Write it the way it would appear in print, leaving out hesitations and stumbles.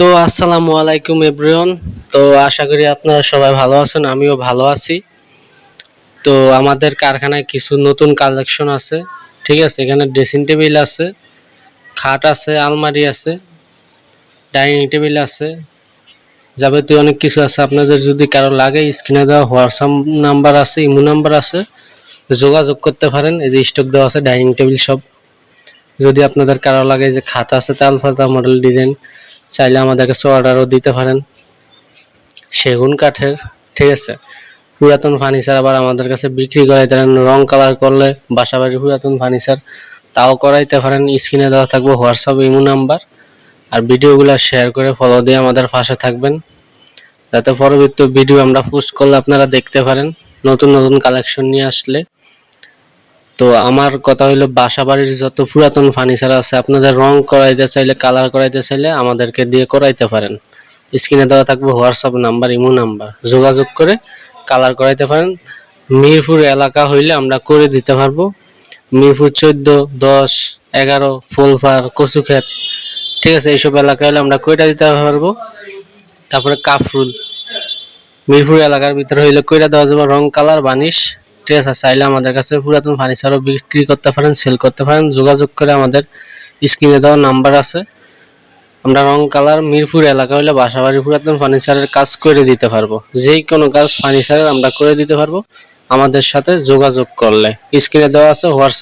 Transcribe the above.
তো আসসালামু আলাইকুম এভরিওয়ান। তো আশা করি আপনারা সবাই ভালো আছেন, আমিও ভালো আছি। তো আমাদের কারখানায় কিছু নতুন কালেকশন আছে, ঠিক আছে। এখানে ড্রেসিং টেবিল আছে, খাট আছে, আলমারি আছে, ডাইনিং টেবিল আছে, যাবতীয় অনেক কিছু আছে। আপনাদের যদি কারো লাগে স্ক্রিনে দেওয়া হোয়াটসঅ্যাপ নাম্বার আছে, ইমো নাম্বার আছে, যোগাযোগ করতে পারেন। এই যে স্টক দেওয়া আছে ডাইনিং টেবিল সব। যদি আপনাদের কারো লাগে যে খাতা আছে তাল ফাতা মডেল ডিজাইন, চাইলে আমাদের কাছে অর্ডারও দিতে পারেন। সেগুন কাঠের, ঠিক আছে। পুরাতন ফার্নিচার আবার আমাদের কাছে বিক্রি করাইতে পারেন। রং কালার করলে বাসাবাড়ির পুরাতন ফার্নিচার তাও করাইতে পারেন। স্ক্রিনে দেওয়া থাকবে হোয়াটসঅ্যাপ ইমো নাম্বার। আর ভিডিওগুলো শেয়ার করে ফলো দিয়ে আমাদের পাশে থাকবেন, যাতে পরবর্তী ভিডিও আমরা পোস্ট করলে আপনারা দেখতে পারেন নতুন নতুন কালেকশন নিয়ে আসলে। তো আমার কথা হলো, বাসা বাড়ির যত পুরাতন ফার্নিচার আছে আপনাদের রং করাইতে চাইলে, কালার করাইতে চাইলে আমাদেরকে দিয়ে করাইতে পারেন। স্ক্রিনে দেওয়া থাকবে হোয়াটসঅ্যাপ নাম্বার, ইমো নাম্বার, যোগাযোগ করে কালার করাইতে পারেন। মিরপুর এলাকা হইলে আমরা করে দিতে পারবো। মিরপুর 14, 10, 11, ফুলপাড়, কচুক্ষেত, ঠিক আছে, এইসব এলাকা হলে আমরা কইটা দিতে পারবো। তারপরে কাফরুল, মিরপুর এলাকার ভিতরে হইলে কইরা দেওয়া যাবে রং কালার বানিশ, ঠিক আছে। চাইলে আমাদের কাছে পুরাতন ফার্নিচারও বিক্রি করতে পারেন, সেল করতে পারেন। যোগাযোগ করে আমাদের স্ক্রিনে দেওয়া নাম্বার আছে। আমরা রং কালার মিরপুর এলাকা হলে বাসাবাড়ির পুরাতন ফার্নিচারের কাজ করে দিতে পারবো। যেই কোনো কাজ ফার্নিচারের আমরা করে দিতে পারবো আমাদের সাথে যোগাযোগ করলে। স্ক্রিনে দেওয়া আছে হোয়াটসঅ্যাপ।